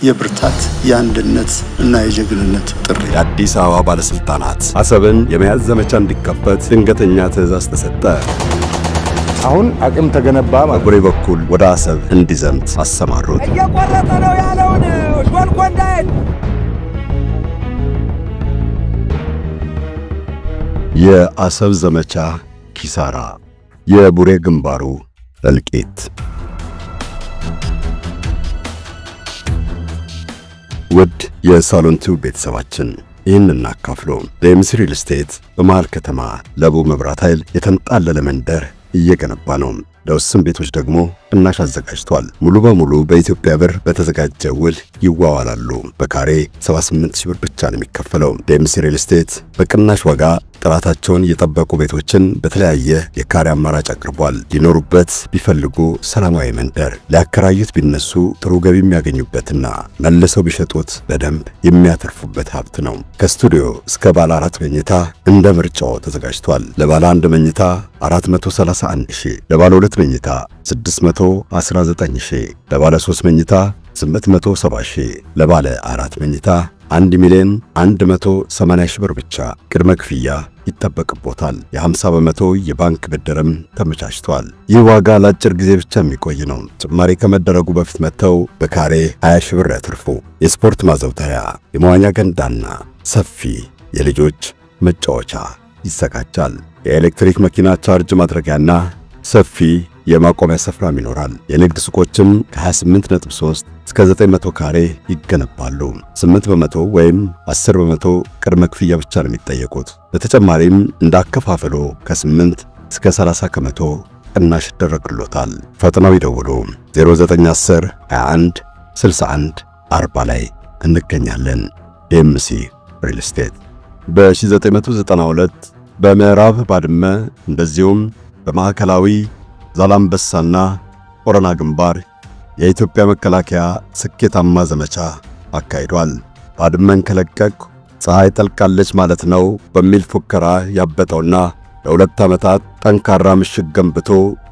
የብርታት የአንድነት እና የጀግንነት ጥሪ የአዲስ አበባ ባለስልጣናት አሰብን የመያዝ ዘመቻ እንዲከፈት ድንገተኛ ትዕዛዝ ተሰጠ። አሁን አቅም ተገነባ በቡሬ በኩል ወደ አሰብ እንዲዘምት አሰማሩት። እየቆረጠ ነው ያለውን ሾልኮንዳይ የአሰብ ዘመቻ ኪሳራ፣ የቡሬ ግንባሩ እልቂት። ውድ የሳሎንቱ ቤተሰባችን ይህንን እናካፍሎ ዴምሲ ሪል ስቴት በመሃል ከተማ ለቡ መብራት ኃይል የተንጣለለ መንደር እየገነባ ነው። ለውስን ቤቶች ደግሞ ቅናሽ አዘጋጅቷል። ሙሉ በሙሉ በኢትዮጵያ ብር በተዘጋጀ ውል ይዋዋላሉ። በካሬ 78000 ብር ብቻ ነው የሚከፈለው። ዴምሲ ሪል ስቴት በቅናሽ ዋጋ ጥራታቸውን የጠበቁ ቤቶችን በተለያየ የካሬ አማራጭ አቅርቧል። ሊኖሩበት ቢፈልጉ ሰላማዊ መንደር፣ ሊያከራዩት ቢነሱ ጥሩ ገቢ የሚያገኙበትና መልሰው ቢሸጡት በደንብ የሚያተርፉበት ሀብት ነው። ከስቱዲዮ እስከ ባለ 4 መኝታ እንደ ምርጫው ተዘጋጅቷል። ለባለ 1 መኝታ 431000፣ ለባለ 2 መኝታ 619000፣ ለባለ 3 መኝታ 870000፣ ለባለ 4 መኝታ 1,180,000 ብር ብቻ ቅድመ ክፍያ ይጠበቅቦታል። የ50 በመቶ የባንክ ብድርም ተመቻችቷል። ይህ ዋጋ ለአጭር ጊዜ ብቻ የሚቆይ ነው። ጭማሪ ከመደረጉ በፊት መተው በካሬ 20,000 ብር ያትርፉ። የስፖርት ማዘውተሪያ፣ የመዋኛ ገንዳና ሰፊ የልጆች መጫወቻ ይዘጋጃል። የኤሌክትሪክ መኪና ቻርጅ ማድረጊያና ሰፊ የማቆሚያ ስፍራም ይኖራል። የንግድ ሱቆችም ከ28.3 እስከ 900 ካሬ ይገነባሉ። 8 በመቶ ወይም 10 በመቶ ቅድመ ክፍያ ብቻ ነው የሚጠየቁት። በተጨማሪም እንዳከፋፈሎ ከ8 እስከ 30 ከመቶ ቅናሽ ይደረግሎታል። ፈጥነው ይደውሉ። 0910 21 61 40 ላይ እንገኛለን። ዴምሲ ሪል ስቴት በ1992 በምዕራብ ባድመ እንደዚሁም በማዕከላዊ ዛላምበሳና ኦሮና ግንባር የኢትዮጵያ መከላከያ ስኬታማ ዘመቻ አካሂዷል። ባድመን ከለቀቅ ፀሐይ ጠልቃለች ማለት ነው በሚል ፉከራ ያበጠውና ለ2 ዓመታት ጠንካራ ምሽግ ገንብቶ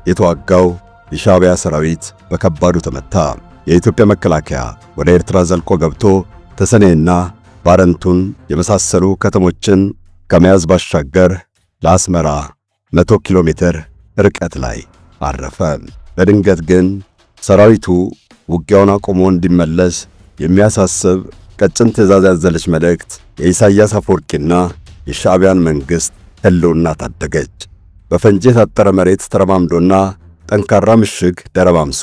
የተዋጋው የሻዕቢያ ሰራዊት በከባዱ ተመታ። የኢትዮጵያ መከላከያ ወደ ኤርትራ ዘልቆ ገብቶ ተሰኔና ባረንቱን የመሳሰሉ ከተሞችን ከመያዝ ባሻገር ለአስመራ 100 ኪሎ ሜትር ርቀት ላይ አረፈ። በድንገት ግን ሰራዊቱ ውጊያውን አቆሞ እንዲመለስ የሚያሳስብ ቀጭን ትዕዛዝ ያዘለች መልእክት የኢሳያስ አፈወርቂና የሻዕቢያን መንግስት ህልውና ታደገች። በፈንጂ የታጠረ መሬት ተረማምዶና ጠንካራ ምሽግ ደረባምሶ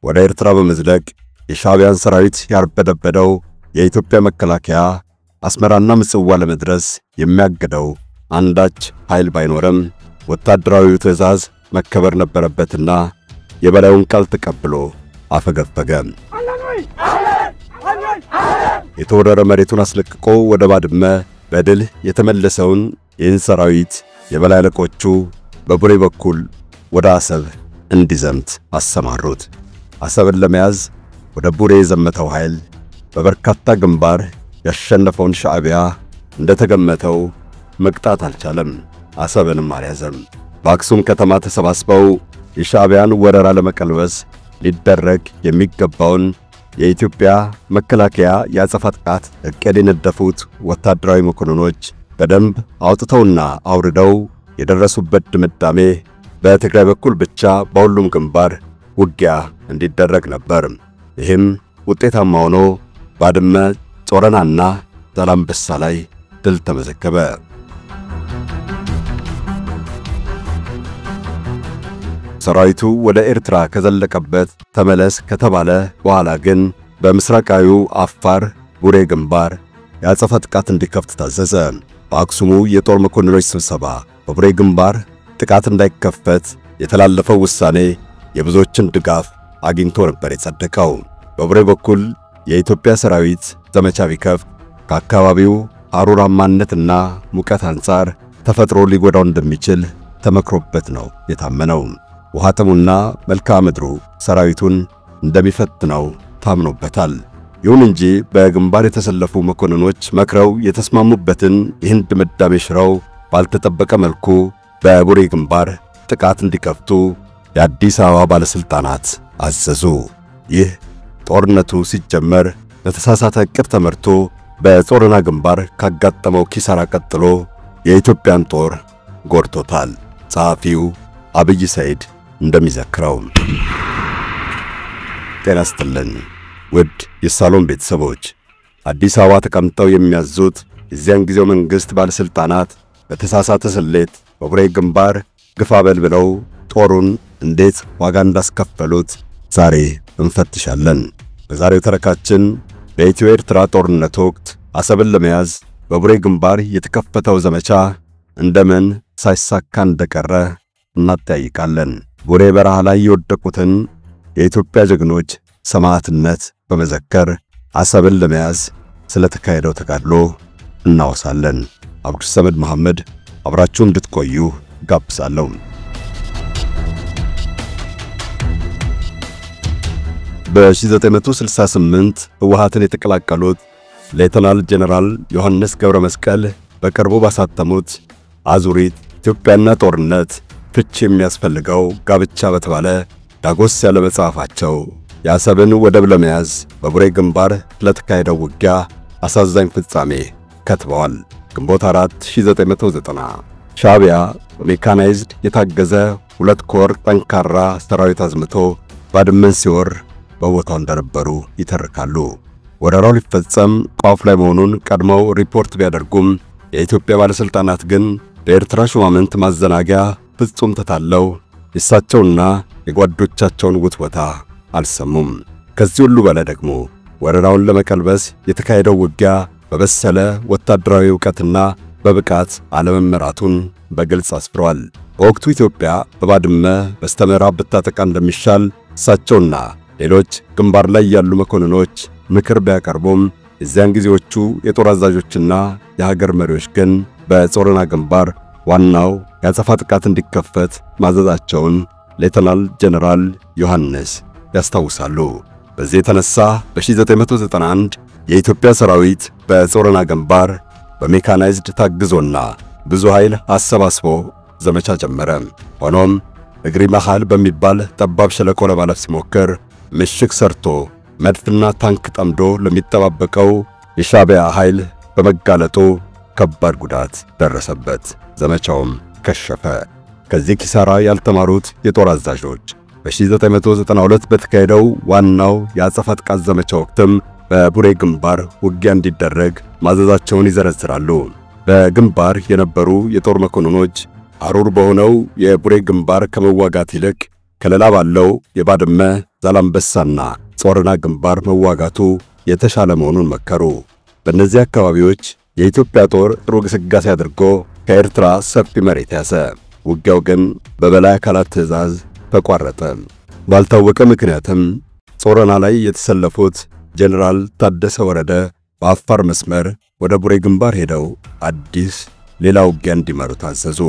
ወደ ኤርትራ በመዝለቅ የሻዕቢያን ሰራዊት ያርበደበደው የኢትዮጵያ መከላከያ አስመራና ምጽዋ ለመድረስ የሚያገደው አንዳች ኃይል ባይኖርም ወታደራዊው ትዕዛዝ መከበር ነበረበትና የበላዩን ቃል ተቀብሎ አፈገፈገ። የተወረረ መሬቱን አስለቅቆ ወደ ባድመ በድል የተመለሰውን ይህን ሰራዊት የበላይ አለቆቹ በቡሬ በኩል ወደ አሰብ እንዲዘምት አሰማሩት። አሰብን ለመያዝ ወደ ቡሬ የዘመተው ኃይል በበርካታ ግንባር ያሸነፈውን ሻዕቢያ እንደተገመተው መቅጣት አልቻለም። አሰብንም አልያዘም። በአክሱም ከተማ ተሰባስበው የሻዕቢያን ወረራ ለመቀልበስ ሊደረግ የሚገባውን የኢትዮጵያ መከላከያ የአጸፋ ጥቃት እቅድ የነደፉት ወታደራዊ መኮንኖች በደንብ አውጥተውና አውርደው የደረሱበት ድምዳሜ በትግራይ በኩል ብቻ በሁሉም ግንባር ውጊያ እንዲደረግ ነበር። ይህም ውጤታማ ሆኖ ባድመ፣ ጾረናና ዛላምበሳ ላይ ድል ተመዘገበ። ሰራዊቱ ወደ ኤርትራ ከዘለቀበት ተመለስ ከተባለ በኋላ ግን በምስራቃዊው አፋር ቡሬ ግንባር የአጸፋ ጥቃት እንዲከፍት ታዘዘ። በአክሱሙ የጦር መኮንኖች ስብሰባ በቡሬ ግንባር ጥቃት እንዳይከፈት የተላለፈው ውሳኔ የብዙዎችን ድጋፍ አግኝቶ ነበር የጸደቀው። በቡሬ በኩል የኢትዮጵያ ሰራዊት ዘመቻ ቢከፍት ከአካባቢው አሩራማነትና ሙቀት አንጻር ተፈጥሮ ሊጎዳው እንደሚችል ተመክሮበት ነው የታመነው። ውሃተሙና መልክዓ ምድሩ ሰራዊቱን እንደሚፈትነው ታምኖበታል። ይሁን እንጂ በግንባር የተሰለፉ መኮንኖች መክረው የተስማሙበትን ይህን ድምዳሜ ሽረው ባልተጠበቀ መልኩ በቡሬ ግንባር ጥቃት እንዲከፍቱ የአዲስ አበባ ባለስልጣናት አዘዙ። ይህ ጦርነቱ ሲጀመር በተሳሳተ ዕቅድ ተመርቶ በጾረና ግንባር ካጋጠመው ኪሳራ ቀጥሎ የኢትዮጵያን ጦር ጎድቶታል። ጸሐፊው አብይ ሰይድ እንደሚዘክረው። ጤና ይስጥልን ውድ የሳሎን ቤተሰቦች፣ አዲስ አበባ ተቀምጠው የሚያዙት የዚያን ጊዜው መንግስት ባለስልጣናት በተሳሳተ ስሌት በቡሬ ግንባር ግፋ በል ብለው ጦሩን እንዴት ዋጋ እንዳስከፈሉት ዛሬ እንፈትሻለን። በዛሬው ተረካችን በኢትዮ ኤርትራ ጦርነት ወቅት አሰብን ለመያዝ በቡሬ ግንባር የተከፈተው ዘመቻ እንደምን ሳይሳካ እንደቀረ እናጠያይቃለን። ቡሬ በረሃ ላይ የወደቁትን የኢትዮጵያ ጀግኖች ሰማዕትነት በመዘከር አሰብን ለመያዝ ስለተካሄደው ተጋድሎ እናወሳለን። አብዱል ሰመድ መሐመድ አብራችሁ እንድትቆዩ ጋብዛለሁ። በ1968 ህወሓትን የተቀላቀሉት ሌተናል ጄኔራል ዮሐንስ ገብረ መስቀል በቅርቡ ባሳተሙት አዙሪት ኢትዮጵያና ጦርነት ፍቺ የሚያስፈልገው ጋብቻ በተባለ ዳጎስ ያለ መጽሐፋቸው የአሰብን ወደብ ለመያዝ በቡሬ ግንባር ለተካሄደው ውጊያ አሳዛኝ ፍጻሜ ከትበዋል። ግንቦት 4 1990 ሻዕቢያ በሜካናይዝድ የታገዘ 2 ኮር ጠንካራ ሰራዊት አዝምቶ ባድመን ሲወር በቦታው እንደነበሩ ይተርካሉ። ወረራው ሊፈጸም ቋፍ ላይ መሆኑን ቀድመው ሪፖርት ቢያደርጉም የኢትዮጵያ ባለስልጣናት ግን በኤርትራ ሹማምንት ማዘናጊያ ፍጹም ተታለው የሳቸውና የጓዶቻቸውን ውትወታ አልሰሙም። ከዚህ ሁሉ በላይ ደግሞ ወረራውን ለመቀልበስ የተካሄደው ውጊያ በበሰለ ወታደራዊ ዕውቀትና በብቃት አለመመራቱን በግልጽ አስፍረዋል። በወቅቱ ኢትዮጵያ በባድመ በስተምዕራብ ብታጠቃ እንደሚሻል እሳቸውና ሌሎች ግንባር ላይ ያሉ መኮንኖች ምክር ቢያቀርቡም የዚያን ጊዜዎቹ የጦር አዛዦችና የሀገር መሪዎች ግን በጾረና ግንባር ዋናው የአጸፋ ጥቃት እንዲከፈት ማዘዛቸውን ሌተናል ጄኔራል ዮሐንስ ያስታውሳሉ። በዚህ የተነሳ በ1991 የኢትዮጵያ ሰራዊት በጾረና ግንባር በሜካናይዝድ ታግዞና ብዙ ኃይል አሰባስቦ ዘመቻ ጀመረ። ሆኖም እግሪ መሃል በሚባል ጠባብ ሸለቆ ለማለፍ ሲሞክር ምሽግ ሰርቶ መድፍና ታንክ ጠምዶ ለሚጠባበቀው የሻዕቢያ ኃይል በመጋለጡ ከባድ ጉዳት ደረሰበት። ዘመቻውም ከሸፈ። ከዚህ ኪሳራ ያልተማሩት የጦር አዛዦች በ1992 በተካሄደው ዋናው የአጸፋ ጥቃት ዘመቻ ወቅትም በቡሬ ግንባር ውጊያ እንዲደረግ ማዘዛቸውን ይዘረዝራሉ። በግንባር የነበሩ የጦር መኮንኖች አሩር በሆነው የቡሬ ግንባር ከመዋጋት ይልቅ ከለላ ባለው የባድመ ዛላምበሳና ጾረና ግንባር መዋጋቱ የተሻለ መሆኑን መከሩ። በእነዚህ አካባቢዎች የኢትዮጵያ ጦር ጥሩ ግስጋሴ አድርጎ ከኤርትራ ሰፊ መሬት ያዘ። ውጊያው ግን በበላይ አካላት ትዕዛዝ ተቋረጠ። ባልታወቀ ምክንያትም ጾረና ላይ የተሰለፉት ጄኔራል ታደሰ ወረደ በአፋር መስመር ወደ ቡሬ ግንባር ሄደው አዲስ ሌላ ውጊያ እንዲመሩ ታዘዙ።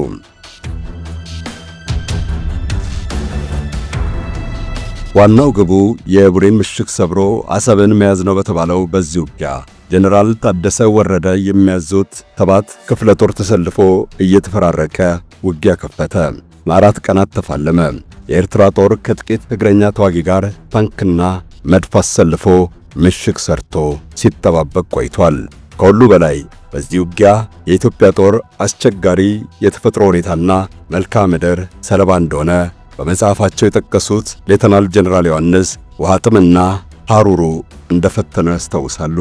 ዋናው ግቡ የቡሬን ምሽግ ሰብሮ አሰብን መያዝ ነው በተባለው በዚህ ውጊያ ጄኔራል ታደሰ ወረደ የሚያዙት 7 ክፍለ ጦር ተሰልፎ እየተፈራረቀ ውጊያ ከፈተ። ለ4 ቀናት ተፋለመ። የኤርትራ ጦር ከጥቂት እግረኛ ተዋጊ ጋር ታንክና መድፍ አሰልፎ ምሽግ ሰርቶ ሲጠባበቅ ቆይቷል። ከሁሉ በላይ በዚህ ውጊያ የኢትዮጵያ ጦር አስቸጋሪ የተፈጥሮ ሁኔታና መልክዓ ምድር ሰለባ እንደሆነ በመጽሐፋቸው የጠቀሱት ሌተናል ጄኔራል ዮሐንስ ውሃጥምና ሐሩሩ እንደፈተኑ ያስታውሳሉ።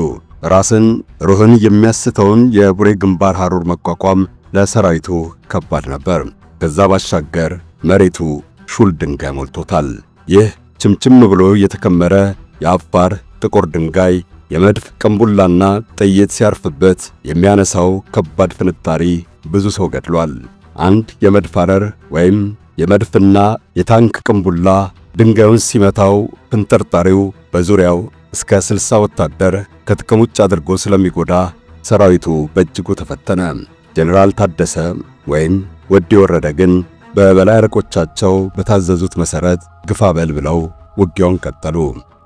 ራስን ሩህን የሚያስተውን የቡሬ ግንባር ሐሩር መቋቋም ለሰራዊቱ ከባድ ነበር። ከዛ ባሻገር መሬቱ ሹል ድንጋይ ሞልቶታል። ይህ ችምችም ብሎ የተከመረ የአፋር ጥቁር ድንጋይ የመድፍ ቅንቡላና ጥይት ሲያርፍበት የሚያነሳው ከባድ ፍንጣሪ ብዙ ሰው ገድሏል። አንድ የመድፍ አረር ወይም የመድፍና የታንክ ቅንቡላ ድንጋዩን ሲመታው ፍንጠርጣሪው በዙሪያው እስከ 60 ወታደር ከጥቅም ውጭ አድርጎ ስለሚጎዳ ሰራዊቱ በእጅጉ ተፈተነ። ጄኔራል ታደሰ ወይም ወዲ ወረደ ግን በበላይ አለቆቻቸው በታዘዙት መሰረት ግፋ በል ብለው ውጊያውን ቀጠሉ።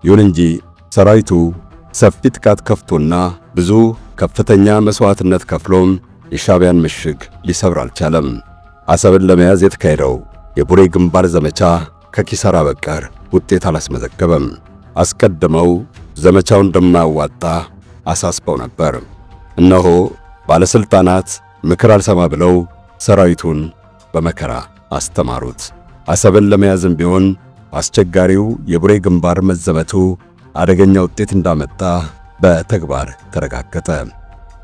ይሁን እንጂ ሰራዊቱ ሰፊ ጥቃት ከፍቶና ብዙ ከፍተኛ መስዋዕትነት ከፍሎም የሻዕቢያን ምሽግ ሊሰብር አልቻለም። አሰብን ለመያዝ የተካሄደው የቡሬ ግንባር ዘመቻ ከኪሳራ በቀር ውጤት አላስመዘገበም። አስቀድመው ዘመቻው እንደማያዋጣ አሳስበው ነበር። እነሆ ባለስልጣናት ምክር አልሰማ ብለው ሰራዊቱን በመከራ አስተማሩት። አሰብን ለመያዝም ቢሆን አስቸጋሪው የቡሬ ግንባር መዘመቱ አደገኛ ውጤት እንዳመጣ በተግባር ተረጋገጠ።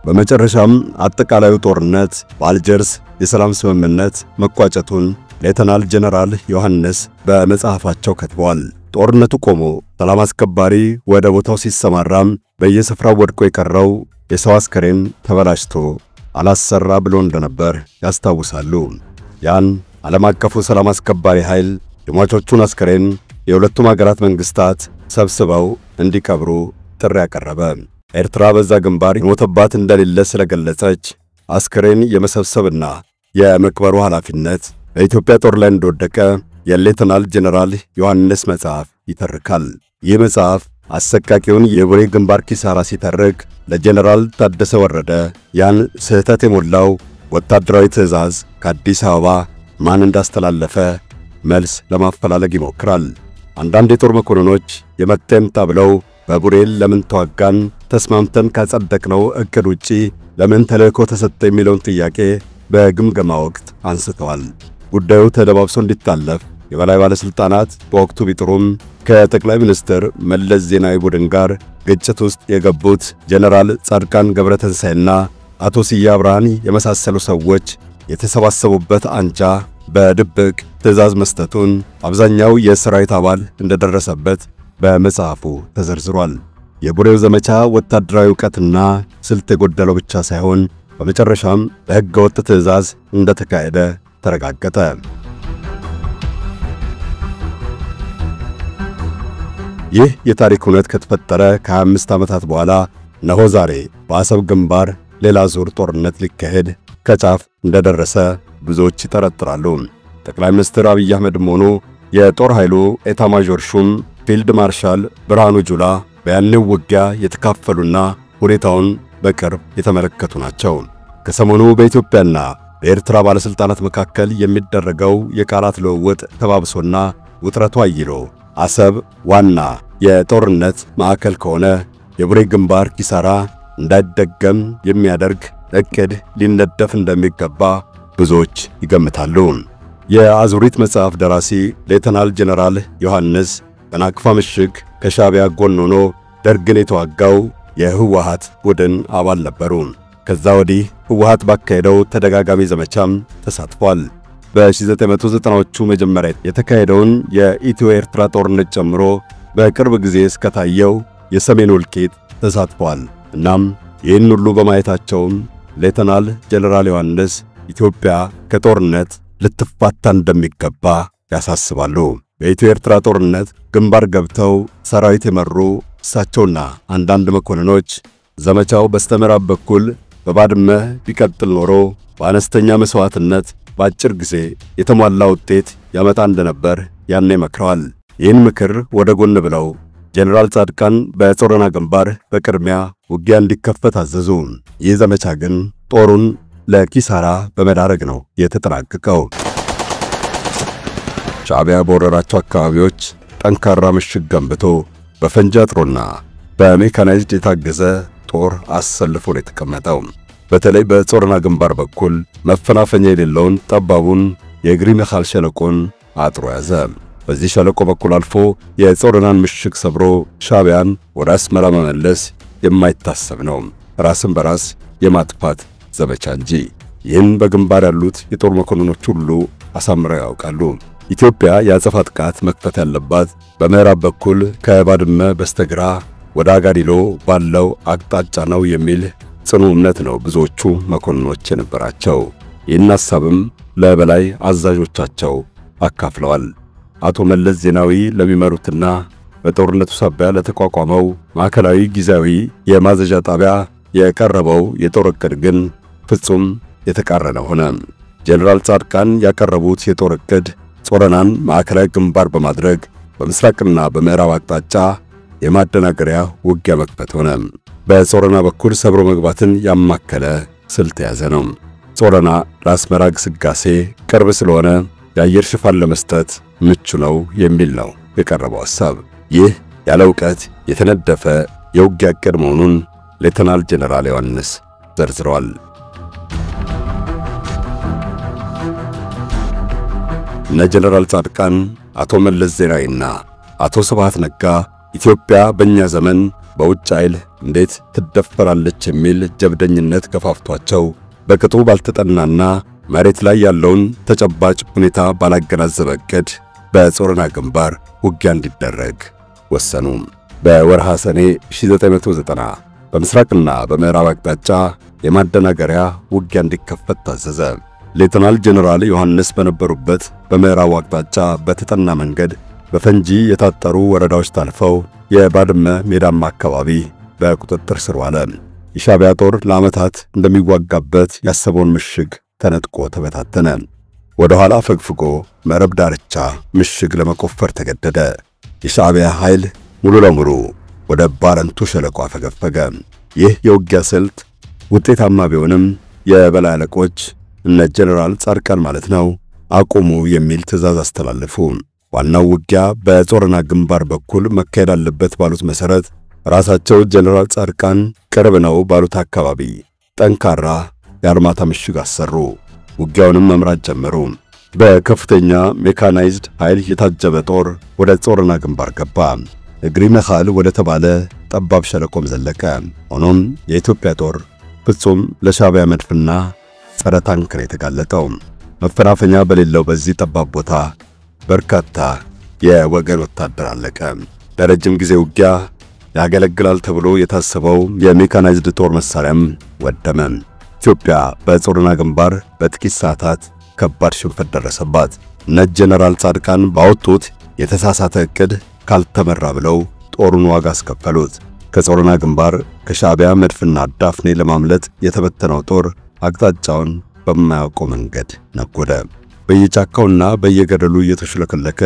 በመጨረሻም አጠቃላዩ ጦርነት በአልጀርስ የሰላም ስምምነት መቋጨቱን ሌተናል ጀነራል ዮሐንስ በመጽሐፋቸው ከትበዋል። ጦርነቱ ቆሞ ሰላም አስከባሪ ወደ ቦታው ሲሰማራም በየስፍራው ወድቆ የቀረው የሰው አስከሬን ተበላሽቶ አላሰራ ብሎ እንደነበር ያስታውሳሉ። ያን ዓለም አቀፉ ሰላም አስከባሪ ኃይል የሟቾቹን አስከሬን የሁለቱም ሀገራት መንግስታት ሰብስበው እንዲቀብሩ ጥሪ ያቀረበ። ኤርትራ በዛ ግንባር የሞተባት እንደሌለ ስለገለጸች አስከሬን የመሰብሰብና የመቅበሩ ኃላፊነት በኢትዮጵያ ጦር ላይ እንደወደቀ የሌተናል ጀነራል ዮሐንስ መጽሐፍ ይተርካል። ይህ መጽሐፍ አሰቃቂውን የቡሬ ግንባር ኪሳራ ሲተርክ ለጀነራል ታደሰ ወረደ ያን ስህተት የሞላው ወታደራዊ ትዕዛዝ ከአዲስ አበባ ማን እንዳስተላለፈ መልስ ለማፈላለግ ይሞክራል። አንዳንድ የጦር መኮንኖች የመተምታ ብለው በቡሬ ለምን ተዋጋን፣ ተስማምተን ካጸደቅነው እቅድ ውጪ ለምን ተልእኮ ተሰጠ የሚለውን ጥያቄ በግምገማ ወቅት አንስተዋል። ጉዳዩ ተደባብሶ እንዲታለፍ የበላይ ባለስልጣናት በወቅቱ ቢጥሩም ከጠቅላይ ሚኒስትር መለስ ዜናዊ ቡድን ጋር ግጭት ውስጥ የገቡት ጀነራል ጻድቃን ገብረተንሳይና አቶ ስዬ አብርሃን የመሳሰሉ ሰዎች የተሰባሰቡበት አንጃ በድብቅ ትዕዛዝ መስጠቱን አብዛኛው የሰራዊት አባል እንደደረሰበት በመጽሐፉ ተዘርዝሯል። የቡሬው ዘመቻ ወታደራዊ ዕውቀትና ስልት የጎደለው ብቻ ሳይሆን በመጨረሻም በሕገ ወጥ ትዕዛዝ እንደተካሄደ ተረጋገጠ። ይህ የታሪክ እውነት ከተፈጠረ ከ25 ዓመታት በኋላ እነሆ ዛሬ በአሰብ ግንባር ሌላ ዙር ጦርነት ሊካሄድ ከጫፍ እንደደረሰ ብዙዎች ይጠረጥራሉ። ጠቅላይ ሚኒስትር አብይ አህመድም ሆኑ የጦር ኃይሉ ኤታ ማዦር ሹም ፊልድ ማርሻል ብርሃኑ ጁላ በያኔው ውጊያ የተካፈሉና ሁኔታውን በቅርብ የተመለከቱ ናቸው። ከሰሞኑ በኢትዮጵያና በኤርትራ ባለስልጣናት መካከል የሚደረገው የቃላት ልውውጥ ተባብሶና ውጥረቱ አይሎ አሰብ ዋና የጦርነት ማዕከል ከሆነ የቡሬ ግንባር ኪሳራ እንዳይደገም የሚያደርግ እቅድ ሊነደፍ እንደሚገባ ብዙዎች ይገምታሉ። የአዙሪት መጽሐፍ ደራሲ ሌተናል ጀነራል ዮሐንስ በናቅፋ ምሽግ ከሻዕቢያ ጎን ሆኖ ደርግን የተዋጋው የህወሓት ቡድን አባል ነበሩ። ከዛ ወዲህ ህወሓት ባካሄደው ተደጋጋሚ ዘመቻም ተሳትፏል። በ1990ዎቹ መጀመሪያ የተካሄደውን የኢትዮ ኤርትራ ጦርነት ጨምሮ በቅርብ ጊዜ እስከታየው የሰሜን እልቂት ተሳትፏል። እናም ይህን ሁሉ በማየታቸውም ሌተናል ጀነራል ዮሐንስ ኢትዮጵያ ከጦርነት ልትፋታ እንደሚገባ ያሳስባሉ። በኢትዮ ኤርትራ ጦርነት ግንባር ገብተው ሰራዊት የመሩ እሳቸውና አንዳንድ መኮንኖች ዘመቻው በስተምዕራብ በኩል በባድመ ቢቀጥል ኖሮ በአነስተኛ መስዋዕትነት በአጭር ጊዜ የተሟላ ውጤት ያመጣ እንደነበር ያኔ መክረዋል። ይህን ምክር ወደ ጎን ብለው ጀነራል ጻድቃን በጾረና ግንባር በቅድሚያ ውጊያ እንዲከፈት አዘዙ። ይህ ዘመቻ ግን ጦሩን ለኪሳራ በመዳረግ ነው የተጠናቀቀው። ሻዕቢያ በወረራቸው አካባቢዎች ጠንካራ ምሽግ ገንብቶ በፈንጂ አጥሮና በሜካናይዝድ የታገዘ ጦር አሰልፎ ነው የተቀመጠው። በተለይ በጾረና ግንባር በኩል መፈናፈኛ የሌለውን ጠባቡን የግሪ መኻል ሸለቆን አጥሮ ያዘ። በዚህ ሸለቆ በኩል አልፎ የጾረናን ምሽግ ሰብሮ ሻዕቢያን ወደ አስመራ መመለስ የማይታሰብ ነው፣ ራስን በራስ የማጥፋት ዘመቻ እንጂ። ይህን በግንባር ያሉት የጦር መኮንኖች ሁሉ አሳምረው ያውቃሉ። ኢትዮጵያ የአጸፋ ጥቃት መክፈት ያለባት በምዕራብ በኩል ከባድመ በስተግራ ወደ አጋዲሎ ባለው አቅጣጫ ነው የሚል ጽኑ እምነት ነው ብዙዎቹ መኮንኖች የነበራቸው። ይህን ሐሳብም ለበላይ አዛዦቻቸው አካፍለዋል። አቶ መለስ ዜናዊ ለሚመሩትና በጦርነቱ ሳቢያ ለተቋቋመው ማዕከላዊ ጊዜያዊ የማዘዣ ጣቢያ የቀረበው የጦር ዕቅድ ግን ፍጹም የተቃረነ ሆነ። ጀነራል ጻድቃን ያቀረቡት የጦር ዕቅድ ጾረናን ማዕከላዊ ግንባር በማድረግ በምስራቅና በምዕራብ አቅጣጫ የማደናገሪያ ውጊያ መክፈት ሆነ። በጾረና በኩል ሰብሮ መግባትን ያማከለ ስልት ያዘ ነው። ጾረና ለአስመራ ግስጋሴ ቅርብ ስለሆነ የአየር ሽፋን ለመስጠት ምቹ ነው የሚል ነው የቀረበው ሐሳብ። ይህ ያለ ዕውቀት የተነደፈ የውጊያ ዕቅድ መሆኑን ሌተናል ጀነራል ዮሐንስ ዘርዝረዋል። እነ ጀነራል ጻድቃን፣ አቶ መለስ ዜናዊና አቶ ስብሃት ነጋ ኢትዮጵያ በእኛ ዘመን በውጭ ኃይል እንዴት ትደፈራለች የሚል ጀብደኝነት ገፋፍቷቸው በቅጡ ባልተጠናና መሬት ላይ ያለውን ተጨባጭ ሁኔታ ባላገናዘበ ዕቅድ በጾረና ግንባር ውጊያ እንዲደረግ ወሰኑ። በወርሃ ሰኔ 1990 በምስራቅና በምዕራብ አቅጣጫ የማደናገሪያ ውጊያ እንዲከፈት ታዘዘ። ሌተናል ጀነራል ዮሐንስ በነበሩበት በምዕራብ አቅጣጫ በተጠና መንገድ በፈንጂ የታጠሩ ወረዳዎች ታልፈው የባድመ ሜዳማ አካባቢ በቁጥጥር ስር ዋለ። የሻዕቢያ ጦር ለዓመታት እንደሚዋጋበት ያሰበውን ምሽግ ተነጥቆ ተበታተነ። ወደ ኋላ ፈግፍጎ መረብ ዳርቻ ምሽግ ለመቆፈር ተገደደ። የሻዕቢያ ኃይል ሙሉ ለሙሉ ወደ ባረንቱ ሸለቆ አፈገፈገ። ይህ የውጊያ ስልት ውጤታማ ቢሆንም የበላይ አለቆች እነ ጀነራል ጻድቃን ማለት ነው አቁሙ የሚል ትዕዛዝ አስተላለፉ። ዋናው ውጊያ በጾረና ግንባር በኩል መካሄድ አለበት ባሉት መሰረት ራሳቸው ጀነራል ጻድቃን ቅርብ ነው ባሉት አካባቢ ጠንካራ የአርማታ ምሽግ አሰሩ። ውጊያውንም መምራት ጀመሩ። በከፍተኛ ሜካናይዝድ ኃይል የታጀበ ጦር ወደ ጾረና ግንባር ገባ። እግሪ መኻል ወደ ተባለ ጠባብ ሸለቆም ዘለቀ። ሆኖም የኢትዮጵያ ጦር ፍጹም ለሻዕቢያ መድፍና ጸረ ታንክ ነው የተጋለጠው። መፈናፈኛ በሌለው በዚህ ጠባብ ቦታ በርካታ የወገን ወታደር አለቀ። ለረጅም ጊዜ ውጊያ ያገለግላል ተብሎ የታሰበው የሜካናይዝድ ጦር መሳሪያም ወደመ። ኢትዮጵያ በጾረና ግንባር በጥቂት ሰዓታት ከባድ ሽንፈት ደረሰባት። እነ ጀነራል ጻድቃን ባወጡት የተሳሳተ ዕቅድ ካልተመራ ብለው ጦሩን ዋጋ አስከፈሉት። ከጾረና ግንባር ከሻዕቢያ መድፍና ዳፍኔ ለማምለጥ የተበተነው ጦር አቅጣጫውን በማያውቀው መንገድ ነጎደ። በየጫካውና በየገደሉ እየተሽለከለከ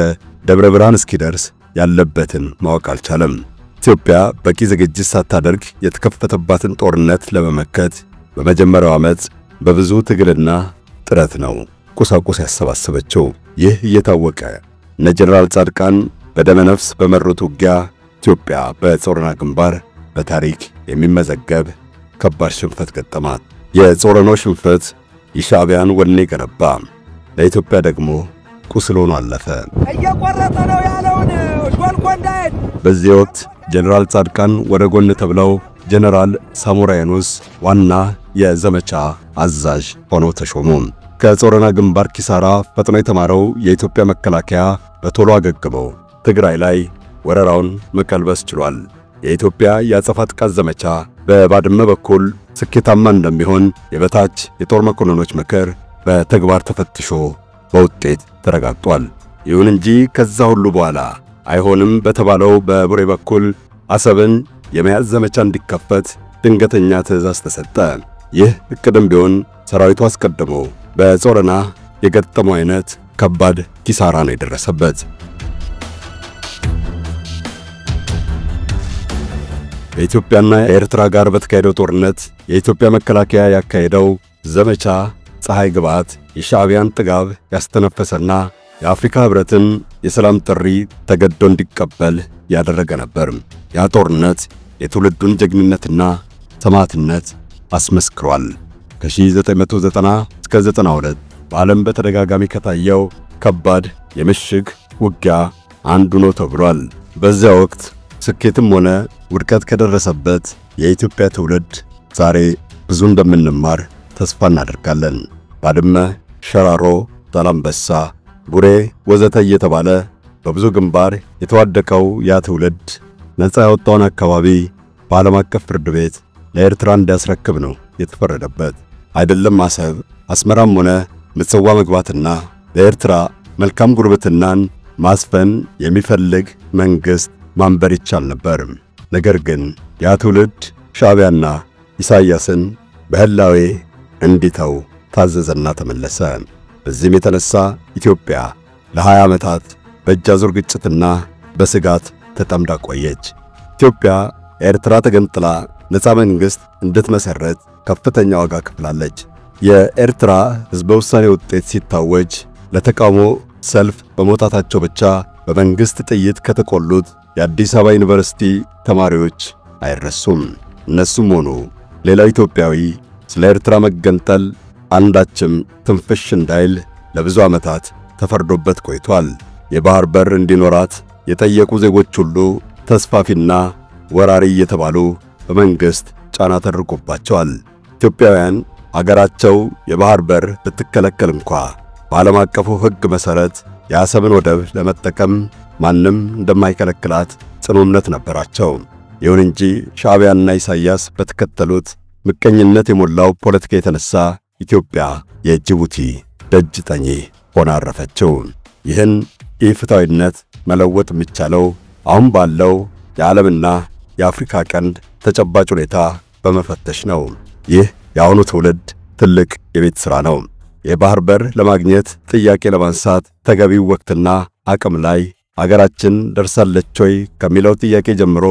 ደብረ ብርሃን እስኪደርስ ያለበትን ማወቅ አልቻለም። ኢትዮጵያ በቂ ዝግጅት ሳታደርግ የተከፈተባትን ጦርነት ለመመከት በመጀመሪያው ዓመት በብዙ ትግልና ጥረት ነው ቁሳቁስ ያሰባሰበችው። ይህ እየታወቀ እነ ጀነራል ጻድቃን በደመ ነፍስ በመሩት ውጊያ ኢትዮጵያ በጾረና ግንባር በታሪክ የሚመዘገብ ከባድ ሽንፈት ገጠማት። የጾረናው ሽንፈት የሻዕቢያን ወኔ ገነባ፣ ለኢትዮጵያ ደግሞ ቁስል ሆኖ አለፈ። እየቆረጠ ነው ያለውን ሾልኮ እንዳይሄድ በዚህ ወቅት ጀነራል ጻድቃን ወደ ጎን ተብለው ጀነራል ሳሞራ የኑስ ዋና የዘመቻ አዛዥ ሆነው ተሾሙ። ከጾረና ግንባር ኪሳራ ፈጥኖ የተማረው የኢትዮጵያ መከላከያ በቶሎ አገግመው ትግራይ ላይ ወረራውን መቀልበስ ችሏል። የኢትዮጵያ የአጸፋ ጥቃት ዘመቻ በባድመ በኩል ስኬታማ እንደሚሆን የበታች የጦር መኮንኖች ምክር በተግባር ተፈትሾ በውጤት ተረጋግጧል። ይሁን እንጂ ከዛ ሁሉ በኋላ አይሆንም በተባለው በቡሬ በኩል አሰብን የመያዝ ዘመቻ እንዲከፈት ድንገተኛ ትዕዛዝ ተሰጠ። ይህ እቅድም ቢሆን ሰራዊቱ አስቀድሞ በጾረና የገጠመው አይነት ከባድ ኪሳራ ነው የደረሰበት። በኢትዮጵያና ኤርትራ ጋር በተካሄደው ጦርነት የኢትዮጵያ መከላከያ ያካሄደው ዘመቻ ፀሐይ ግባት የሻዕቢያን ጥጋብ ያስተነፈሰና የአፍሪካ ህብረትን የሰላም ጥሪ ተገዶ እንዲቀበል ያደረገ ነበር። ያ ጦርነት የትውልዱን ጀግንነትና ሰማዕትነት አስመስክሯል። ከ1990 እስከ 92 በዓለም በተደጋጋሚ ከታየው ከባድ የምሽግ ውጊያ አንዱ ነው ተብሏል። በዚያ ወቅት ስኬትም ሆነ ውድቀት ከደረሰበት የኢትዮጵያ ትውልድ ዛሬ ብዙ እንደምንማር ተስፋ እናደርጋለን። ባድመ፣ ሸራሮ፣ ዛላምበሳ፣ ቡሬ ወዘተ እየተባለ በብዙ ግንባር የተዋደቀው ያ ትውልድ ነፃ ያወጣውን አካባቢ በዓለም አቀፍ ፍርድ ቤት ለኤርትራ እንዲያስረክብ ነው የተፈረደበት። አይደለም አሰብ፣ አስመራም ሆነ ምጽዋ መግባትና ለኤርትራ መልካም ጉርብትናን ማስፈን የሚፈልግ መንግስት ማንበር ይቻል ነበር። ነገር ግን ያ ትውልድ ሻዕቢያና ኢሳያስን በህላዌ እንዲተው ታዘዘና ተመለሰ። በዚህም የተነሳ ኢትዮጵያ ለ20 ዓመታት በእጃዙር ግጭትና በስጋት ተጠምዳ ቆየች። ኢትዮጵያ ኤርትራ ተገንጥላ ነፃ መንግስት እንድትመሰረት ከፍተኛ ዋጋ ከፍላለች። የኤርትራ ህዝበ ውሳኔ ውጤት ሲታወጅ ለተቃውሞ ሰልፍ በመውጣታቸው ብቻ በመንግስት ጥይት ከተቆሉት የአዲስ አበባ ዩኒቨርሲቲ ተማሪዎች አይረሱም። እነሱም ሆኑ ሌላው ኢትዮጵያዊ ስለ ኤርትራ መገንጠል አንዳችም ትንፍሽ እንዳይል ለብዙ ዓመታት ተፈርዶበት ቆይቷል። የባህር በር እንዲኖራት የጠየቁ ዜጎች ሁሉ ተስፋፊና ወራሪ እየተባሉ በመንግስት ጫና ተደርጎባቸዋል። ኢትዮጵያውያን አገራቸው የባህር በር ብትከለከል እንኳ በዓለም አቀፉ ሕግ መሠረት የአሰብን ወደብ ለመጠቀም ማንም እንደማይከለክላት ጽኑ እምነት ነበራቸው። ይሁን እንጂ ሻዕቢያና ኢሳያስ በተከተሉት ምቀኝነት የሞላው ፖለቲካ የተነሳ ኢትዮጵያ የጅቡቲ ደጅ ጠኚ ሆና አረፈችው። ይህን ኢፍትሐዊነት መለወጥ የሚቻለው አሁን ባለው የዓለምና የአፍሪካ ቀንድ ተጨባጭ ሁኔታ በመፈተሽ ነው። ይህ የአሁኑ ትውልድ ትልቅ የቤት ሥራ ነው። የባህር በር ለማግኘት ጥያቄ ለማንሳት ተገቢው ወቅትና አቅም ላይ አገራችን ደርሳለች ወይ ከሚለው ጥያቄ ጀምሮ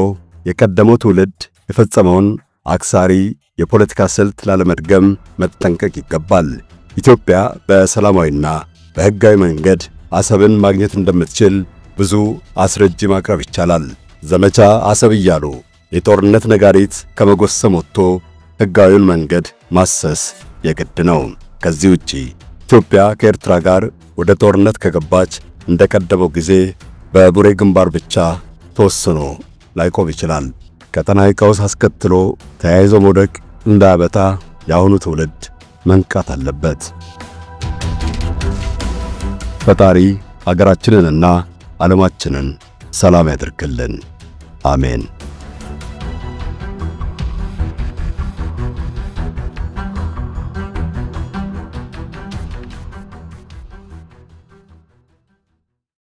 የቀደመው ትውልድ የፈጸመውን አክሳሪ የፖለቲካ ስልት ላለመድገም መጠንቀቅ ይገባል። ኢትዮጵያ በሰላማዊና በሕጋዊ መንገድ አሰብን ማግኘት እንደምትችል ብዙ አስረጅ ማቅረብ ይቻላል። ዘመቻ አሰብ እያሉ የጦርነት ነጋሪት ከመጎሰም ወጥቶ ሕጋዊውን መንገድ ማሰስ የግድ ነው። ከዚህ ውጪ ኢትዮጵያ ከኤርትራ ጋር ወደ ጦርነት ከገባች እንደቀደመው ጊዜ በቡሬ ግንባር ብቻ ተወስኖ ላይቆም ይችላል። ቀጠናዊ ቀውስ አስከትሎ ተያይዞ መውደቅ እንዳያበጣ የአሁኑ ትውልድ መንቃት አለበት። ፈጣሪ አገራችንንና ዓለማችንን ሰላም ያድርግልን። አሜን።